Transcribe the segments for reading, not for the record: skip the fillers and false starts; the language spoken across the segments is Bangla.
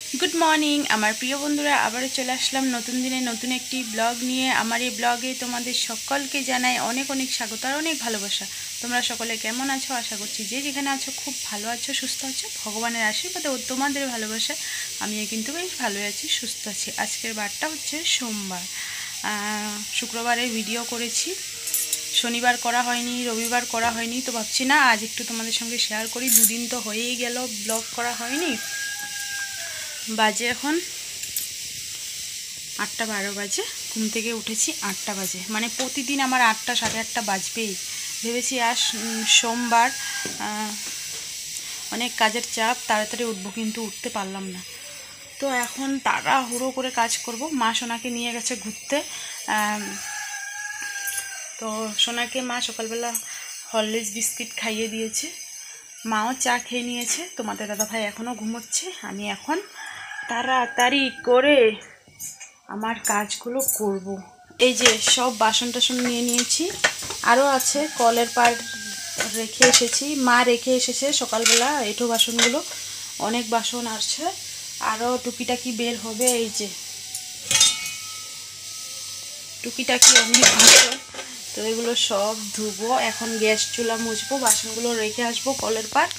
गुड मर्निंग आमार प्रिय बंधुरा आबारो चले आसलाम नतून दिने नतून एकटी ब्लग निये। आमार एई ब्लगे तोमादेर सकलके जानाई अनेक अनेक स्वागत और अनेक भालोबासा। तोमरा सकले केमन आछो आशा करछि जे जेखाने आछो खूब भालो आछो सुस्थ आछो भगवानेर आशीर्वादे और तोमादेर भालोबासाय आमिও किन्तु बेश भालोई आछि सुस्थ आछि। आजकेर बारटा हच्छे सोमवार, शुक्रबारे भिडियो करेछि, शनिवार करा हयनि, रविवार करा हयनि, तो भाबछि ना आज एकटु तोमादेर संगे शेयार करी। दुदिन तो हयेई गेल ब्लग करा हयनि। बाजे এখন 8টা 12 বাজে, ঘুম থেকে উঠেছি 8টা বাজে, মানে প্রতিদিন আমার 8টা 8:30 বাজবেই। ভেবেছি আজ সোমবার, অনেক কাজের চাপ, তাড়াতাড়ি উঠবো কিন্তু উঠতে পারলাম না। তো এখন তাড়াহুড়ো করে কাজ করব। মা সোনাকে নিয়ে গেছে ঘুরতে। তো সোনাকে মা সকালবেলা হরলিক্স বিস্কিট খাইয়ে দিয়েছে, মাও চা খেয়ে নিয়েছে। তোমাদের দাদা ভাই এখনও ঘুমোচ্ছে। আমি এখন তাড়াতাড়ি করে আমার কাজগুলো করব। এই যে সব বাসন টাসন নিয়ে নিয়েছি, আরও আছে কলের পাড় রেখে এসেছি, মা রেখে এসেছে সকালবেলা এঁঠো বাসনগুলো, অনেক বাসন আছে, আরও টুকিটাকি বের হবে। এই যে টুকিটাকি অনেক বাসন, তো এগুলো সব ধুবো। এখন গ্যাস চুলা মুছবো, বাসনগুলো রেখে আসবো কলের পাড়,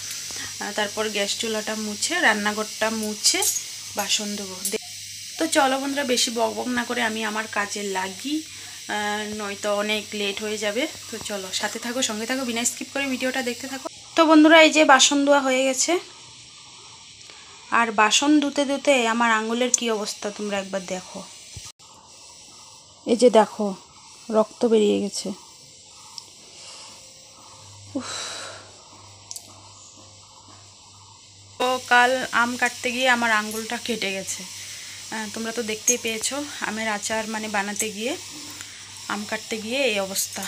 তারপর গ্যাস চুলাটা মুছে রান্নাঘরটা মুছে বাসন দেবো। তো চলো বন্ধুরা, বেশি বকবক না করে আমি আমার কাজে লাগি, নয়তো অনেক লেট হয়ে যাবে। তো চলো সাথে থাকো, সঙ্গে থাকো, বিনা স্কিপ করে ভিডিওটা দেখতে থাকো। তো বন্ধুরা, এই যে বাসন ধোয়া হয়ে গেছে, আর বাসন ধুতে ধুতে আমার আঙুলের কি অবস্থা তোমরা একবার দেখো। এই যে দেখো রক্ত বেরিয়ে গেছে। তো কাল আম কাটতে গিয়ে আমার আঙ্গুলটা কেটে গেছে, তোমরা তো দেখতেই পেয়েছো। আমের আচার মানে বানাতে গিয়ে আম কাটতে গিয়ে এই অবস্থা,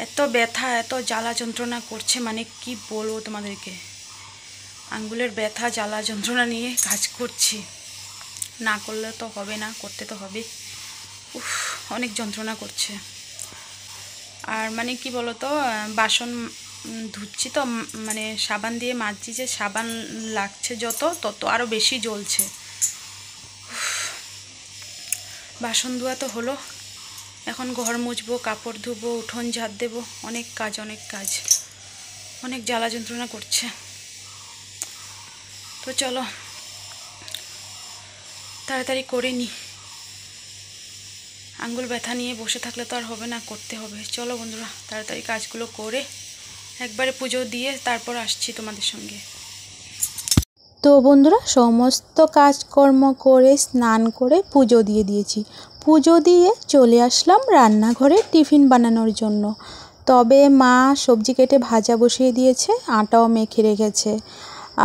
এত ব্যথা এত জ্বালা যন্ত্রণা করছে, মানে কি বলবো তোমাদেরকে। আঙ্গুলের ব্যথা জ্বালা যন্ত্রণা নিয়ে কাজ করছি, না করলে তো হবে না, করতে তো হবে। অনেক যন্ত্রণা করছে। আর মানে কি বলো তো, বাসন ধুচ্ছি তো, মানে সাবান দিয়ে মাজছি, যে সাবান লাগছে যত তত আরও বেশি জ্বলছে। বাসন ধোয়া তো হলো, এখন ঘর মুছবো, কাপড় ধুবো, উঠোন ঝাড় দেবো, অনেক কাজ অনেক জ্বালা যন্ত্রণা করছে। তো চলো তাড়াতাড়ি করে নি, আঙ্গুল ব্যথা নিয়ে বসে থাকলে তো আর হবে না, করতে হবে। চলো বন্ধুরা, তাড়াতাড়ি কাজগুলো করে একবারে পুজো দিয়ে তারপর আসছি তোমাদের সঙ্গে। তো বন্ধুরা, সমস্ত কাজকর্ম করে স্নান করে পুজো দিয়ে দিয়েছি। পুজো দিয়ে চলে আসলাম রান্নাঘরে টিফিন বানানোর জন্য। তবে মা সবজি কেটে ভাজা বসিয়ে দিয়েছে, আটাও মেখে রেখেছে,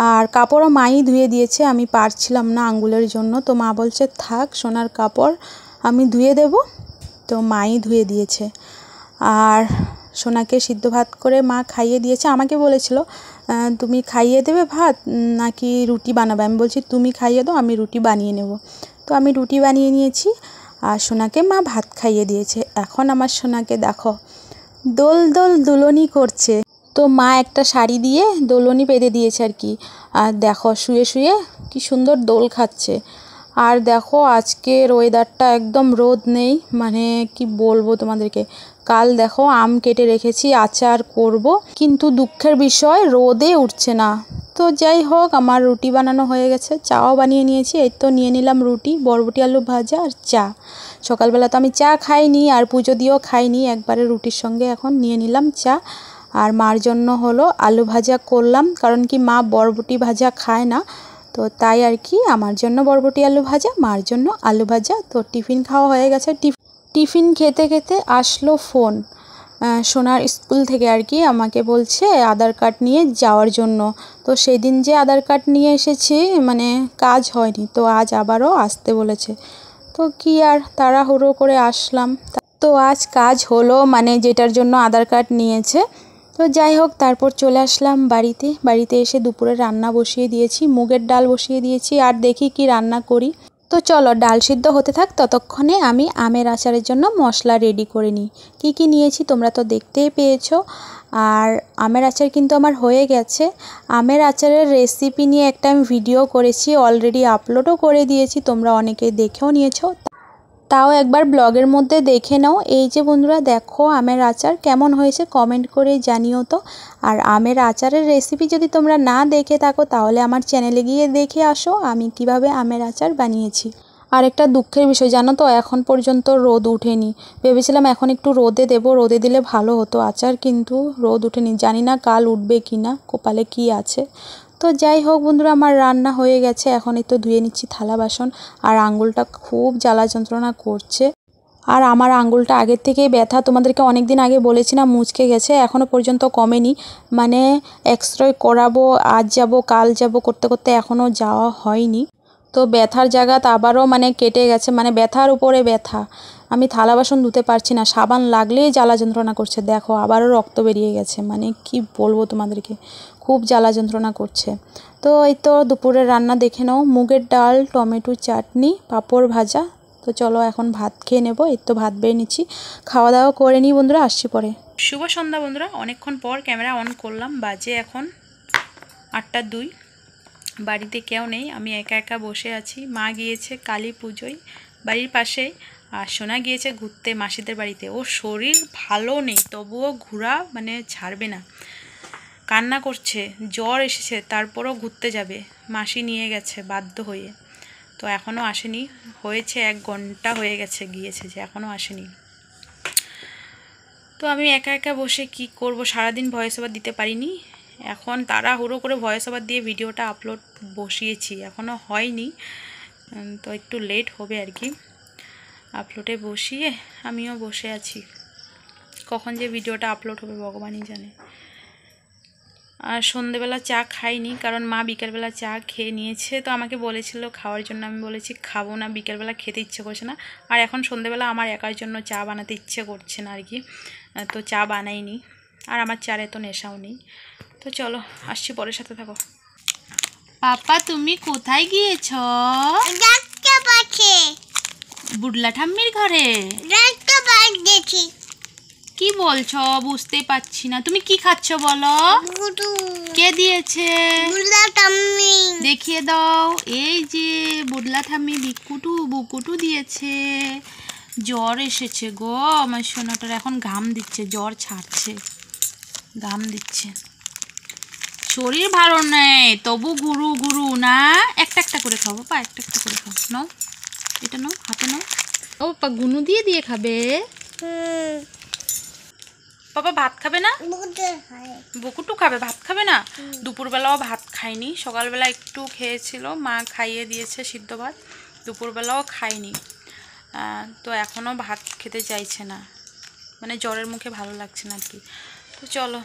আর কাপড়ও মাই ধুয়ে দিয়েছে। আমি পারছিলাম না আঙ্গুলের জন্য, তো মা বলছে থাক সোনার কাপড় আমি ধুয়ে দেব, তো মাই ধুয়ে দিয়েছে। আর সোনাকে সিদ্ধ ভাত করে মা খাইয়ে দিয়েছে। আমাকে বলেছিল তুমি খাইয়ে দেবে ভাত নাকি রুটি বানাবে, আমি বলছি তুমি খাইয়ে দাও, আমি রুটি বানিয়ে নেব। তো আমি রুটি বানিয়ে নিয়েছি, আর সোনাকে মা ভাত খাইয়ে দিয়েছে। এখন আমার সোনাকে দেখো দোল দোল দুলনি করছে। তো মা একটা শাড়ি দিয়ে দোলনি বেঁধে দিয়েছে আর কি, আর দেখো শুয়ে শুয়ে কি সুন্দর দোল খাচ্ছে। আর দেখো আজকের ওয়েদারটা একদম রোদ নেই, মানে কি বলবো তোমাদেরকে। কাল দেখো আম কেটে রেখেছি, আচার করব, কিন্তু দুঃখের বিষয় রোদে উঠছে না। তো যাই হোক, আমার রুটি বানানো হয়ে গেছে, চাও বানিয়ে নিয়েছি। এই তো নিয়ে নিলাম রুটি, বরবটি আলু ভাজা আর চা। সকালবেলা তো আমি চা খাইনি, আর পুজো দিয়েও খাইনি, একবারে রুটির সঙ্গে এখন নিয়ে নিলাম চা। আর মার জন্য হলো আলু ভাজা করলাম, কারণ কি মা বরবটি ভাজা খায় না, তো তাই আর কি আমার জন্য বরবটি আলু ভাজা, মার জন্য আলু ভাজা। তো টিফিন খাওয়া হয়ে গেছে। টিফিন খেতে খেতে আসলো ফোন সোনার স্কুল থেকে আর কি, আমাকে বলছে আধার কার্ড নিয়ে যাওয়ার জন্য। তো সেই দিন যে আধার কার্ড নিয়ে এসেছি মানে কাজ হয়নি, তো আজ আবারও আসতে বলেছে। তো কি আর তাড়াহুড়ো করে আসলাম। তো আজ কাজ হলো, মানে যেটার জন্য আধার কার্ড নিয়েছে। তো যাই হোক, তারপর চলে আসলাম বাড়িতে এসে দুপুরে রান্না বসিয়ে দিয়েছি, মুগের ডাল বসিয়ে দিয়েছি, আর দেখি কি রান্না করি। তো চলো ডাল সিদ্ধ হতে থাক, ততক্ষণে আমি আমের আচারের জন্য মশলা রেডি করে নিই। কী কী নিয়েছি তোমরা তো দেখতেই পেয়েছো। আর আমের আচার কিন্তু আমার হয়ে গেছে। আমের আচারের রেসিপি নিয়ে একটা আমি ভিডিও করেছি, অলরেডি আপলোডও করে দিয়েছি, তোমরা অনেকে দেখেও নিয়েছো, তাও একবার ব্লগের মধ্যে দেখে নাও। এই যে বন্ধুরা দেখো আমের আচার কেমন হয়েছে কমেন্ট করে জানিও তো। আর আমের আচারের রেসিপি যদি তোমরা না দেখে থাকো তাহলে আমার চ্যানেলে গিয়ে দেখে আসো আমি কিভাবে আমের আচার বানিয়েছি। আর একটা দুঃখের বিষয় জানো তো, এখন পর্যন্ত রোদ উঠেনি। ভেবেছিলাম এখন একটু রোদে দেবো, রোদে দিলে ভালো হতো আচার, কিন্তু রোদ উঠেনি। জানি না কাল উঠবে কি না, কপালে কি আছে। তো যাই হোক বন্ধুরা, আমার রান্না হয়ে গেছে। এখন এই তো ধুয়ে নিচ্ছি থালা বাসন। আর আঙুলটা খুব জ্বালা যন্ত্রণা করছে। আর আমার আঙুলটা আগের থেকেই ব্যথা, তোমাদেরকে অনেক দিন আগে বলেছি না, মুচকে গেছে, এখনও পর্যন্ত কমেনি। মানে এক্সরে করাবো, আজ যাব কাল যাব করতে করতে এখনও যাওয়া হয়নি। তো ব্যথার জায়গাতে আবারও মানে কেটে গেছে, মানে ব্যথার উপরে ব্যথা। আমি থালা বাসন ধুতে পারছি না, সাবান লাগলেই জ্বালা যন্ত্রণা করছে। দেখো আবারও রক্ত বেরিয়ে গেছে, মানে কি বলবো তোমাদেরকে, খুব জ্বালা যন্ত্রণা করছে। তো এই তো দুপুরের রান্না দেখে নাও, মুগের ডাল, টমেটো চাটনি, পাঁপড় ভাজা। তো চলো এখন ভাত খেয়ে নেবো। এই তো ভাত বেড়ে নিচ্ছি, খাওয়া দাওয়া করে নিই বন্ধুরা, আসছি পরে। শুভ সন্ধ্যা বন্ধুরা, অনেকক্ষণ পর ক্যামেরা অন করলাম। বাজে এখন 8:02। বাড়িতে কেউ নেই, আমি একা একা বসে আছি। মা গিয়েছে কালী পুজোয় বাড়ির পাশে, আর সোনা গিয়েছে ঘুরতে মাসিদের বাড়িতে। ও শরীর ভালো নেই, তবুও ঘোরা মানে ছাড়বে না, কান্না করছে, জ্বর এসেছে, তারপরও ঘুরতে যাবে। মাসি নিয়ে গেছে বাধ্য হয়ে। তো এখনও আসেনি, হয়েছে 1 ঘন্টা হয়ে গেছে গিয়েছে, যে এখনও আসেনি। তো আমি একা একা বসে কি করব, সারাদিন ভয়েস ওভার দিতে পারিনি। এখন তাড়াহুড়ো করে ভয়েস ওভার দিয়ে ভিডিওটা আপলোড বসিয়েছি, এখনও হয়নি, তো একটু লেট হবে আর কি। আপলোডে বসিয়ে আমিও বসে আছি, কখন যে ভিডিওটা আপলোড হবে ভগবানই জানে। আর সন্ধেবেলা চা খাইনি, কারণ মা বিকেলবেলা চা খেয়ে নিয়েছে। তো আমাকে বলেছিল খাওয়ার জন্য, আমি বলেছি খাবো না, বিকেলবেলা খেতে ইচ্ছে করছে না। আর এখন সন্ধেবেলা আমার একার জন্য চা বানাতে ইচ্ছে করছে না আর কি, তো চা বানাইনি। আর আমার চার এত নেশাও নেই। তো চলো আসছি, পরের সাথে থাকো। পাপা তুমি কোথায় গিয়েছ? বুড়লা ঠাম্মির ঘরে। কি বলছো বুঝতে পারছি না, তুমি কি খাচ্ছ বলো? কে দিয়েছে? দেখিয়ে দাও। এই যে বুড়লা ঠাম্মি বুকুটু দিয়েছে। জ্বর এসেছে গো আমার সোনাটার, এখন ঘাম দিচ্ছে, জ্বর ছাড়ছে, ঘাম দিচ্ছে, শরীর ভালো নেই, তবু গুরু না। একটা একটা করে খাও বাবা, একটা একটা করে খাও। নাও এটা, নাও হাতে নাও। ও বাবা গুনু দিয়ে দিয়ে খাবে। বাবা ভাত খাবে না? বকুটু খাবে, ভাত খাবে না? দুপুরবেলাও ভাত খায়নি, সকালবেলা একটু খেয়েছিল, মা খাইয়ে দিয়েছে সিদ্ধ ভাত, দুপুরবেলাও খায়নি। তো এখনও ভাত খেতে চাইছে না, মানে জ্বরের মুখে ভালো লাগছে না আর কি। তো চলো।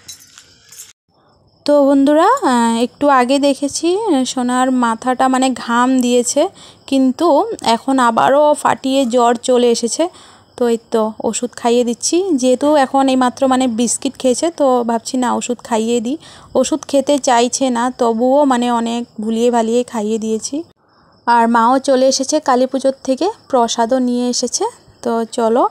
তো বন্ধুরা একটু আগে দেখেছি সোনার মাথাটা মানে ঘাম দিয়েছে, কিন্তু এখন আবারও ফাটিয়ে জ্বর চলে এসেছে। তো এই তো ওষুধ খাইয়ে দিচ্ছি, যেহেতু এখন এইমাত্র মানে বিস্কিট খেয়েছে, তো ভাবছি না ওষুধ খাইয়ে দিই। ওষুধ খেতে চাইছে না, তবুও মানে অনেক ভুলিয়ে ভালিয়ে খাইয়ে দিয়েছি। আর মাও চলে এসেছে কালী পুজোর থেকে, প্রসাদও নিয়ে এসেছে। তো চলো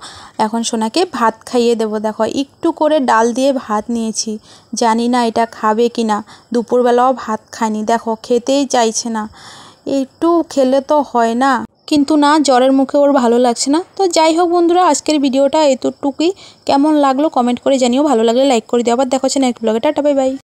এখন সোনাকে ভাত খাইয়ে দেবো। দেখো একটু করে ডাল দিয়ে ভাত নিয়েছি, জানি না এটা খাবে কি না। দুপুরবেলাও ভাত খায়নি, দেখো খেতেই চাইছে না। একটু খেলে তো হয় না, কিন্তু না, জ্বরের মুখে ওর ভালো লাগছে না। তো যাই হোক বন্ধুরা, আজকের ভিডিওটা এতটুকুই। কেমন লাগলো কমেন্ট করে জানিও, ভালো লাগলে লাইক করে দিও। আবার দেখা হচ্ছে নেক্সট ব্লগে। Tata bye bye.